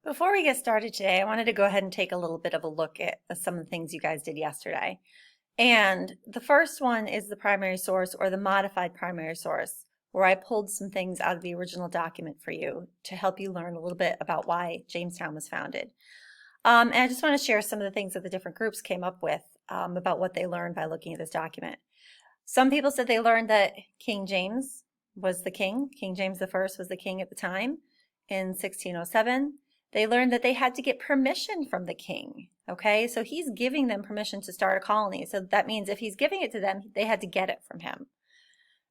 Before we get started today, I wanted to go ahead and take a little bit of a look at some of the things you guys did yesterday. And the first one is the primary source or the modified primary source, where I pulled some things out of the original document for you to help you learn a little bit about why Jamestown was founded. And I just want to share some of the things that the different groups came up with about what they learned by looking at this document. Some people said they learned that King James was the king. King James I was the king at the time in 1607. They learned that they had to get permission from the king. Okay, so he's giving them permission to start a colony. So that means if he's giving it to them, they had to get it from him.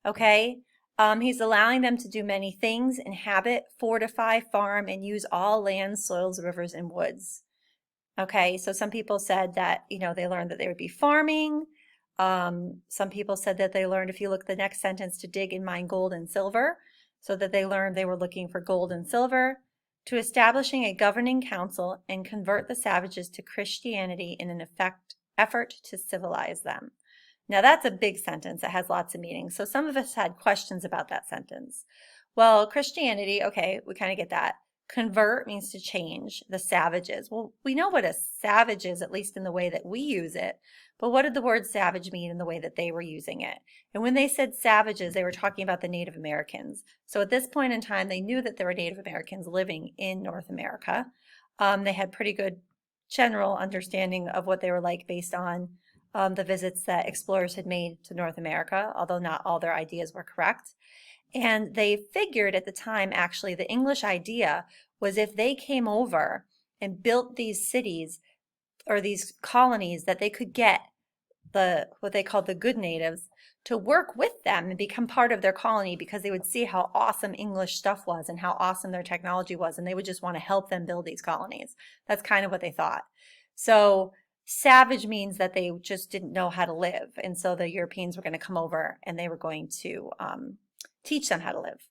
Okay, he's allowing them to do many things: inhabit, fortify, farm, and use all lands, soils, rivers, and woods. Okay, so some people said that, they learned that they would be farming. Some people said that they learned, if you look at the next sentence, to dig and mine gold and silver, so that they learned they were looking for gold and silver, to establishing a governing council and convert the savages to Christianity in an effort to civilize them. Now that's a big sentence that has lots of meanings. So some of us had questions about that sentence. Well, Christianity, okay, we kind of get that. Convert means to change the savages. Well, we know what a savage is, at least in the way that we use it. But what did the word savage mean in the way that they were using it? And when they said savages, they were talking about the Native Americans. So at this point in time, they knew that there were Native Americans living in North America. They had pretty good general understanding of what they were like based on the visits that explorers had made to North America, although not all their ideas were correct. And they figured at the time, actually, the English idea was if they came over and built these cities or these colonies, that they could get what they called the good natives to work with them and become part of their colony, because they would see how awesome English stuff was and how awesome their technology was, and they would just want to help them build these colonies. That's kind of what they thought. So savage means that they just didn't know how to live, and so the Europeans were going to come over and they were going to teach them how to live.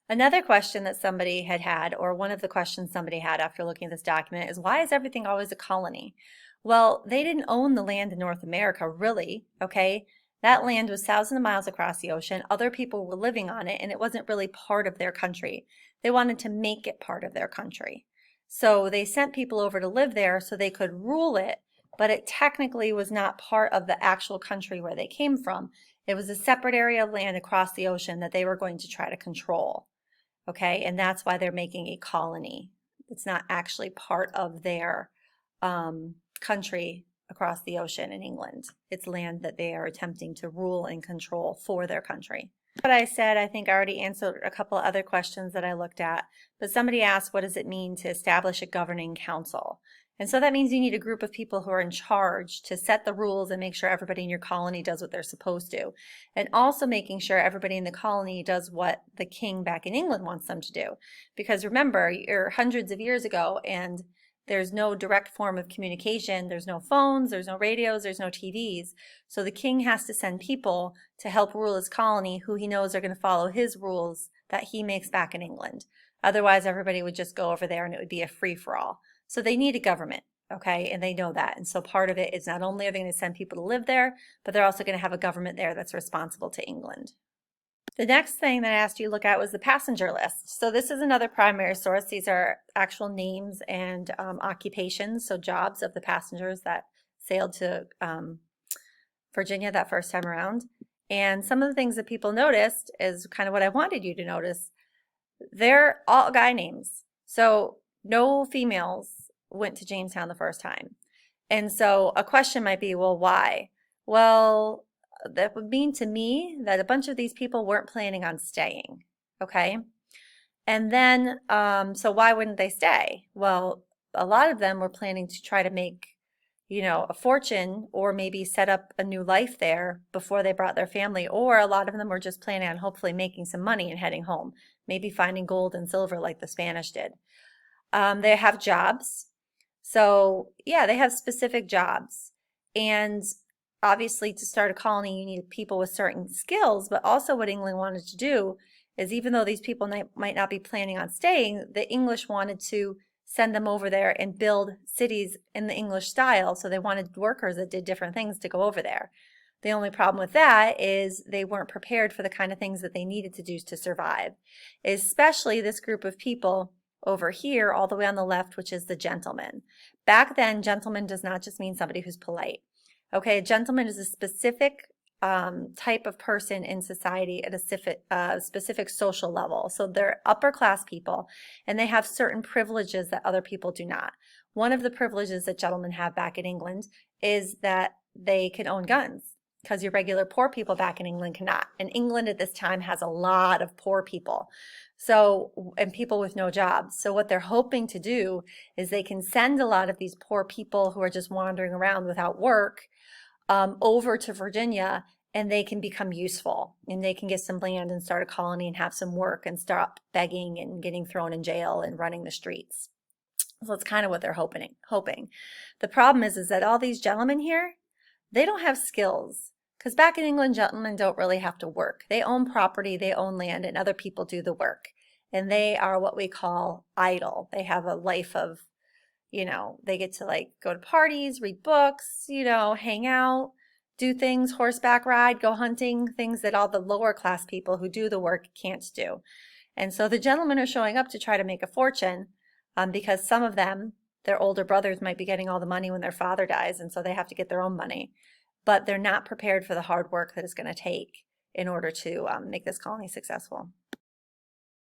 Another question that somebody had, or one of the questions somebody had after looking at this document, is why is everything always a colony? Well, they didn't own the land in North America, really, okay? That land was thousands of miles across the ocean. Other people were living on it, and it wasn't really part of their country. They wanted to make it part of their country. So they sent people over to live there so they could rule it, but it technically was not part of the actual country where they came from. It was a separate area of land across the ocean that they were going to try to control. Okay, and that's why they're making a colony. It's not actually part of their country across the ocean in England. It's land that they are attempting to rule and control for their country. What I said, I think I already answered a couple of other questions that I looked at, but somebody asked, what does it mean to establish a governing council? And so that means you need a group of people who are in charge to set the rules and make sure everybody in your colony does what they're supposed to. And also making sure everybody in the colony does what the king back in England wants them to do. Because remember, you're hundreds of years ago and there's no direct form of communication. There's no phones, there's no radios, there's no TVs. So the king has to send people to help rule his colony who he knows are going to follow his rules that he makes back in England. Otherwise, everybody would just go over there and it would be a free-for-all. So they need a government, okay, and they know that. And so part of it is not only are they going to send people to live there, but they're also going to have a government there that's responsible to England. The next thing that I asked you to look at was the passenger list. So this is another primary source. These are actual names and occupations, so jobs of the passengers that sailed to Virginia that first time around. And some of the things that people noticed is kind of what I wanted you to notice. They're all guy names. So no females went to Jamestown the first time. And so a question might be, well, why? Well, that would mean to me that a bunch of these people weren't planning on staying, okay? And then, so why wouldn't they stay? Well, a lot of them were planning to try to make, a fortune, or maybe set up a new life there before they brought their family, or a lot of them were just planning on hopefully making some money and heading home, maybe finding gold and silver like the Spanish did. They have jobs. So yeah, they have specific jobs. And obviously to start a colony, you need people with certain skills, but also what England wanted to do is, even though these people might not be planning on staying, the English wanted to send them over there and build cities in the English style. So they wanted workers that did different things to go over there. The only problem with that is they weren't prepared for the kind of things that they needed to do to survive. Especially this group of people over here, all the way on the left, which is the gentleman. Back then, gentleman does not just mean somebody who's polite. Okay, a gentleman is a specific type of person in society at a specific social level. So they're upper class people, and they have certain privileges that other people do not. One of the privileges that gentlemen have back in England is that they can own guns, because your regular poor people back in England cannot. And England at this time has a lot of poor people. So, and people with no jobs. So what they're hoping to do is they can send a lot of these poor people who are just wandering around without work over to Virginia, and they can become useful, and they can get some land and start a colony and have some work and stop begging and getting thrown in jail and running the streets. So that's kind of what they're hoping. The problem is that all these gentlemen here, they don't have skills, because back in England, gentlemen don't really have to work. They own property, they own land, and other people do the work. And they are what we call idle. They have a life of, they get to like go to parties, read books, hang out, do things, horseback ride, go hunting, things that all the lower class people who do the work can't do. And so the gentlemen are showing up to try to make a fortune because some of them, their older brothers might be getting all the money when their father dies, and so they have to get their own money. But they're not prepared for the hard work that it's going to take in order to make this colony successful.